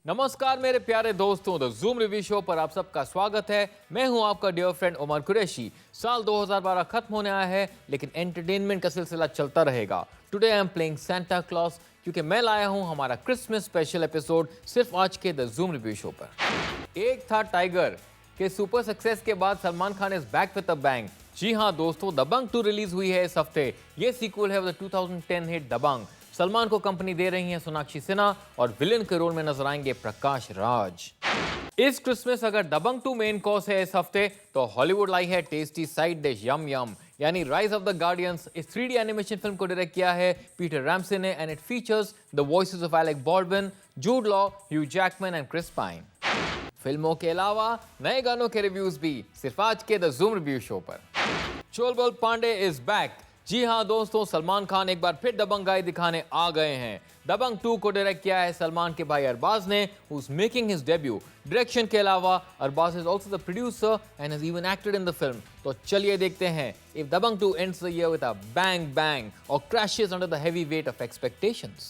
नमस्कार मेरे प्यारे दोस्तों, द जूम रिव्यू शो पर आप सबका स्वागत है। मैं हूं आपका डियर फ्रेंड उमर कुरैशी। साल 2012 खत्म होने आया है, लेकिन एंटरटेनमेंट का सिलसिला चलता रहेगा। Today I am playing Santa Claus, क्योंकि मैं लाया हूं हमारा क्रिसमस स्पेशल एपिसोड सिर्फ आज के द जूम रिव्यू शो पर। एक था टाइगर के सुपर सक्सेस के बाद Salman Khan is back with a bang. जी हां दोस्तों, दबंग 2 रिलीज हुई है इस हफ्ते। ये सीक्वल है 2010 हिट दबंग। सलमान को कंपनी दे रही हैं सोनाक्षी सिन्हा और विलेन के रोल में नजर आएंगे प्रकाश राज। इस क्रिसमस अगर दबंग 2 मेन कोर्स है इस हफ्ते, तो हॉलीवुड लाई है टेस्टी साइड डिश यम यम, यानी राइज ऑफ द गार्डियंस। इस 3D एनिमेशन फिल्म को डायरेक्ट किया है पीटर रैमसे ने and it features the voices of Alec Baldwin, Jude Law, Hugh Jackman and Chris Pine. फिल्मों के अलावा नए गानों के रिव्यूज भी सिर्फ आज के द जूम रिव्यू शो पर। चुलबुल पांडे इज बैक। जी हां दोस्तों, सलमान खान एक बार फिर दबंगाई दिखाने आ गए हैं। दबंग 2 को डायरेक्ट किया है सलमान के भाई अरबाज ने, who's making his debut। Direction के अलावा Arbaaz is also the producer and has even acted in the film. तो चलिए देखते हैं if Dabangg 2 ends the year with a bang bang or crashes under the heavy weight of expectations।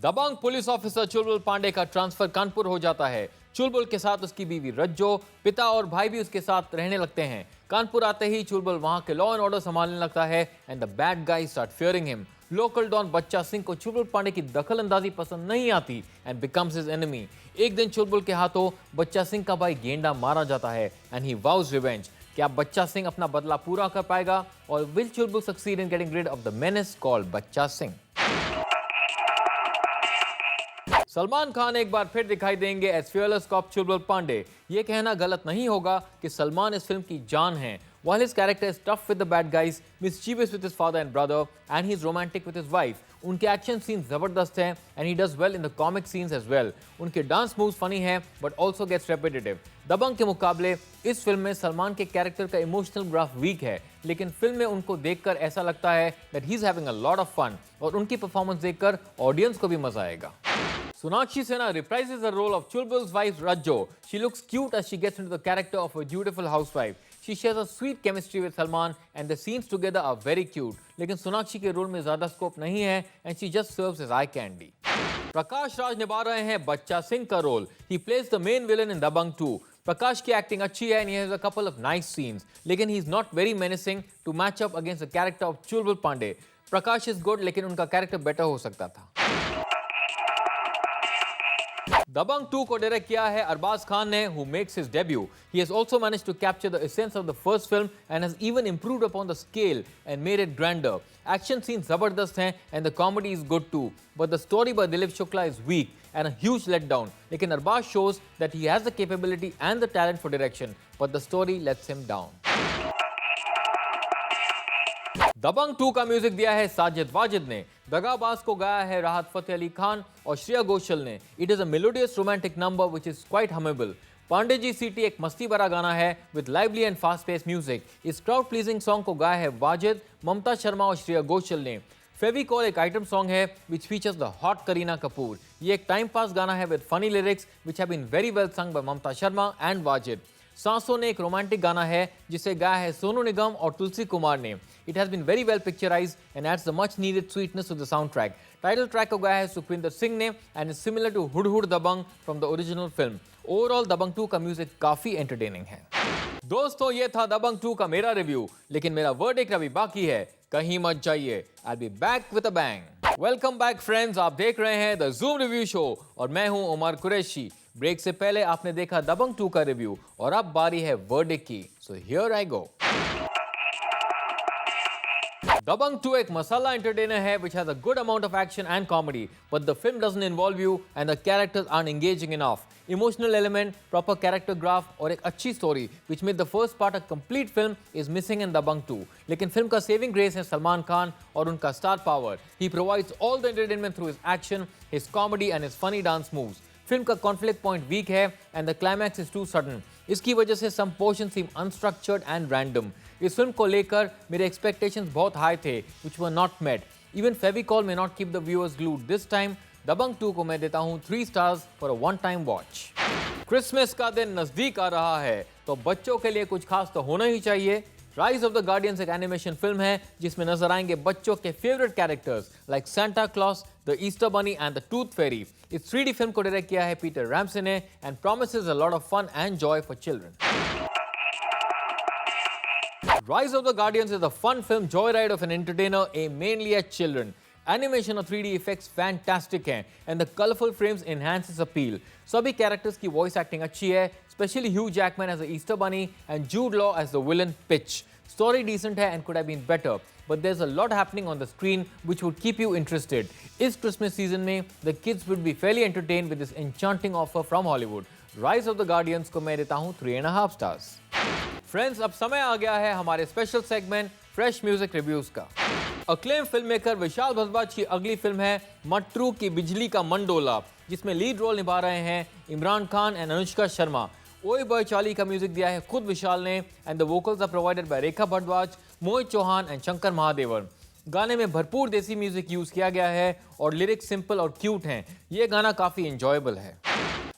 Dabangg police officer Chulbul Pandey का transfer Kanpur हो जाता है। चुलबुल के साथ उसकी बीवी रज्जो, पिता और भाई भी उसके साथ रहने लगते हैं। कानपुर आते ही चुलबुल वहां के लॉ एंड ऑर्डर संभालने लगता है and the bad guys start fearing him. Local don Bachcha Singh को चुलबुल पांडे की दखल अंदाजी पसंद नहीं आती एंड बिकम्स हिज एनिमी। एक दिन चुलबुल के हाथों बच्चा सिंह का भाई गेंडा मारा जाता है एंड ही वाउज रिवेंज। क्या बच्चा सिंह अपना बदला पूरा कर पाएगा और will Chulbul succeed in getting rid of the menace called Bachcha Singh? Salman Khan एक बार फिर दिखाई देंगे as fearless cop Chulbul Pandey. ये कहना गलत नहीं होगा कि सलमान इस फिल्म की जान है। While his character is tough with the bad guys, mischievous with his father and brother, and he's romantic with his wife, उनके एक्शन सीन्स जबरदस्त हैं and he does well in the comic scenes as well। उनके dance moves funny हैं but also gets repetitive। दबंग के मुकाबले इस film में सलमान के कैरेक्टर का इमोशनल ग्राफ वीक है, लेकिन फिल्म में उनको देखकर ऐसा लगता है that he's having a lot of fun और उनकी परफॉर्मेंस देखकर ऑडियंस को भी मजा आएगा। Sonakshi Sinha reprises the role of Chulbul's wife Rajjo. She looks cute as she gets into the character of a dutiful housewife. She shares a sweet chemistry with Salman and the scenes together are very cute. लेकिन सोनाक्षी के role में ज्यादा scope नहीं है and she just serves as eye candy. Prakash Raj निभा रहे हैं बच्चा सिंह का role. He plays the main villain in Dabangg 2. Prakash की एक्टिंग अच्छी है and he has a couple of nice scenes, लेकिन he is not very menacing to match up against the character of Chulbul Pandey. Prakash is good, लेकिन उनका character better हो सकता था। दबंग 2 को डायरेक्ट किया है अरबाज खान ने, who makes his debut। He has also managed to capture the essence of the first film and has even improved upon the scale and made it grander। Action scenes जबरदस्त हैं and the comedy is good too, but the story by Dilip Shukla is weak and a huge letdown। लेकिन Arbaaz shows that he has the capability and the talent for direction, but the story lets him down। दबंग 2 का music दिया है साजिद वाजिद ने। दगाबाज को गाया है राहत फतेह अली खान और श्रेया घोषाल ने। It is a melodious romantic number which is quite hummable. Pandey ji सिटी एक मस्ती भरा गाना है with lively and fast pace music. इस क्राउड प्लीजिंग सॉन्ग को गाया है वाजिद, ममता शर्मा और श्रेया घोषाल ने। फेविकॉल एक आइटम सॉन्ग है which features the hot Kareena Kapoor. ये एक टाइम पास गाना है with funny lyrics which have been very well sung by Mamta Sharma and Wajid. सांसों ने एक रोमांटिक गाना है जिसे गाया है सोनू निगम और तुलसी कुमार ने। It has been very well picturised and adds the much needed sweetness to the soundtrack. Title track को गाया है सुखविंदर सिंह ने and is similar to Hud Hud Dabangg from the original film. Overall Dabangg 2 का म्यूजिक काफी एंटरटेनिंग है। दोस्तों, ये था दबंग 2 का मेरा रिव्यू, लेकिन मेरा वर्डिक्ट अभी बाकी है। कहीं मत जाइए, I will be back with a bang. Welcome back friends, आप देख रहे हैं द जूम रिव्यू शो और मैं हूं उमर कुरैशी। ब्रेक से पहले आपने देखा दबंग 2 का रिव्यू और अब बारी है वर्डिक्ट की, सो हियर आई गो। दबंग 2 एक मसाला एंटरटेनर है which has a good amount of action and comedy, but the film doesn't involve you and the characters aren't engaging enough। Emotional element, proper character graph और एक अच्छी story which made the first part a complete film is missing in दबंग 2। लेकिन film का saving grace है सलमान खान और उनका star power. He provides all the entertainment through his action, his comedy and his funny dance moves। Film का conflict point weak है and the climax is too sudden. इसकी वजह से some portion seem unstructured and random. इस film को लेकर मेरे expectations बहुत हाई थे which were not met. Even Fevicol may not keep the viewers glued this time. Dabangg 2 को मैं देता हूं 3 stars for a one time watch. Christmas का दिन नजदीक आ रहा है तो बच्चों के लिए कुछ खास तो होना ही चाहिए। राइज ऑफ द गार्डियंस एक एनिमेशन फिल्म है जिसमें नजर आएंगे बच्चों के favourite characters like Santa Claus, the Easter bunny and the tooth fairy. इस 3D फिल्म को डायरेक्ट किया है पीटर रैम्से ने and promises a lot of fun and joy for children. Rise of the Guardians is a fun film joyride of an entertainer aimed mainly at children. Animation और 3D effects fantastic हैं and the colorful frames enhance its appeal. सभी characters की voice acting अच्छी है, especially Hugh Jackman as the Easter Bunny and Jude Law as the villain Pitch. Story decent है and could have been better, but there's a lot happening on the screen which would keep you interested. इस Christmas season में the kids would be fairly entertained with this enchanting offer from Hollywood. Rise of the Guardians को मैं देता हूँ 3.5 stars. Friends, अब समय आ गया है हमारे special segment fresh music reviews का। Acclaim film maker Vishal Bhardwaj की अगली फिल्म है मट्रू की बिजली का मंडोला, जिसमें लीड रोल निभा रहे हैं इमरान खान एंड अनुष्का शर्मा। ओए बॉय चाली का म्यूजिक दिया है खुद विशाल ने and the vocals are provided by Rekha Bhardwaj, Mohit Chauhan and Shankar Mahadevan. गाने में भरपूर देसी म्यूजिक यूज किया गया है और लिरिक्स सिंपल और क्यूट हैं। ये गाना काफी एंजॉयबल है।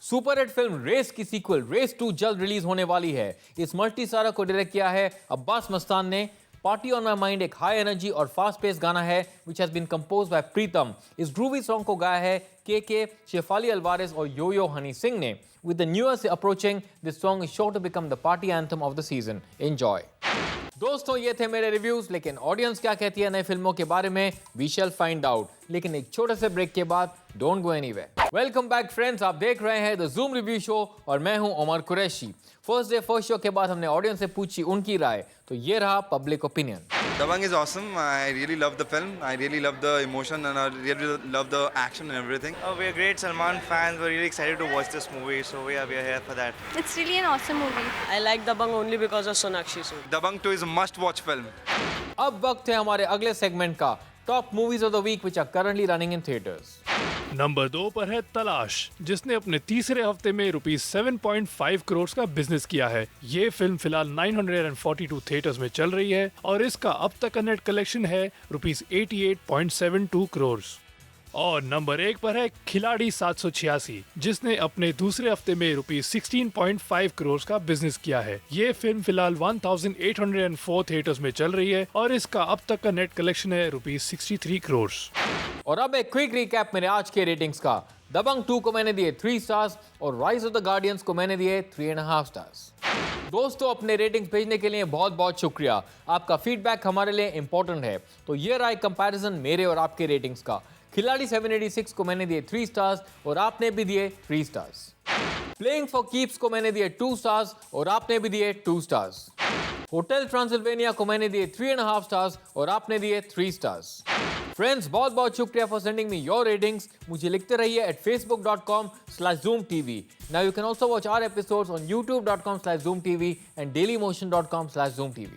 सुपर हिट फिल्म रेस की सीक्वल रेस 2 जल्द रिलीज होने वाली है। इस मल्टी स्टारर को डायरेक्ट किया है अब्बास मस्तान ने। पार्टी ऑन माई माइंड एक हाई एनर्जी और फास्ट पेस गाना है which has been composed by Pritam. इस ग्रूवी सॉन्ग को गाया है के शेफाली अलवारेस और यो हनी सिंह ने। With the new year approaching, this song is sure to become the party anthem of the season. Enjoy. दोस्तों, ये थे मेरे रिव्यूज, लेकिन ऑडियंस क्या कहती है नए फिल्मों के बारे में वी शैल फाइंड आउट। लेकिन एक छोटे से ब्रेक के बाद don't go anywhere. Welcome back friends, आप देख रहे हैं द जूम रिव्यू शो और मैं हूं Umar Qureshi. First day first show के बाद हमने ऑडियंस से पूछी उनकी राय, तो ये रहा public opinion. Dabangg is awesome. I really love the film. I really love the emotion and I really love the action and everything. We're great Salman fans. We're really excited to watch this movie. So we are here for that. It's really an awesome movie. I like Dabangg only because of Sonakshi Sood. Dabangg 2 is a must-watch film. अब वक्त है हमारे अगले segment का, top movies of the week which are currently running in theatres. Number 2 पर है तलाश, जिसने अपने तीसरे हफ्ते में रुपीस 7.5 करोड़ का बिजनेस किया है। ये फिल्म फिलहाल 942 थिएटर्स में चल रही है और इसका अब तक का नेट कलेक्शन है रुपीस 88.72 करोड़। और नंबर 1 पर है खिलाड़ी 786, जिसने अपने दूसरे हफ्ते में रुपीस 16.5 करोड़ का बिजनेस किया है। ये फिल्म फिलहाल 1804 थिएटर्स में चल रही है और इसका अब तक का नेट कलेक्शन है रुपीस 63 करोड़। और अब एक क्विक रिकैप मेरे आज के रेटिंग्स का। दबंग 2 को मैंने दिए 3 स्टार्स और राइज ऑफ द गार्डियंस को मैंने दिए 3.5 स्टार्स। दोस्तों, अपने रेटिंग्स भेजने के लिए बहुत बहुत शुक्रिया। आपका फीडबैक हमारे लिए इंपॉर्टेंट है। तो ये रहा कंपैरिजन मेरे और आपके रेटिंग्स का। खिलाड़ी 786 को मैंने दिए 3 स्टार्स और आपने भी दिए 3 स्टार्स। प्लेइंग फॉर कीप्स को मैंने दिए 2 स्टार्स और आपने भी दिए 2 स्टार्स। होटल ट्रांसिल्वेनिया को मैंने दिए 3.5 स्टार्स और आपने दिए 3 स्टार्स। फ्रेंड्स, बहुत बहुत शुक्रिया for sending me your ratings. मुझे लिखते रहिए at facebook.com/zoomtv। Now you can also watch our episodes on youtube.com/zoomtv and dailymotion.com/zoomtv।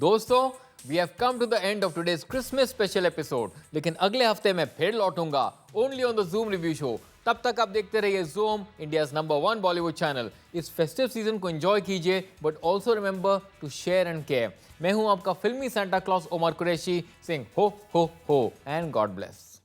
दोस्तों, we have come to the end of today's Christmas special episode। लेकिन अगले हफ्ते मैं फिर लौटूंगा only on the Zoom Review Show। तब तक आप देखते रहिए Zoom, India's number 1 Bollywood channel। इस फेस्टिव सीजन को एंजॉय कीजिए, but also remember to share and care. मैं हूं आपका फिल्मी सांता क्लॉस उमर कुरैशी, सिंह हो एंड गॉड ब्लेस।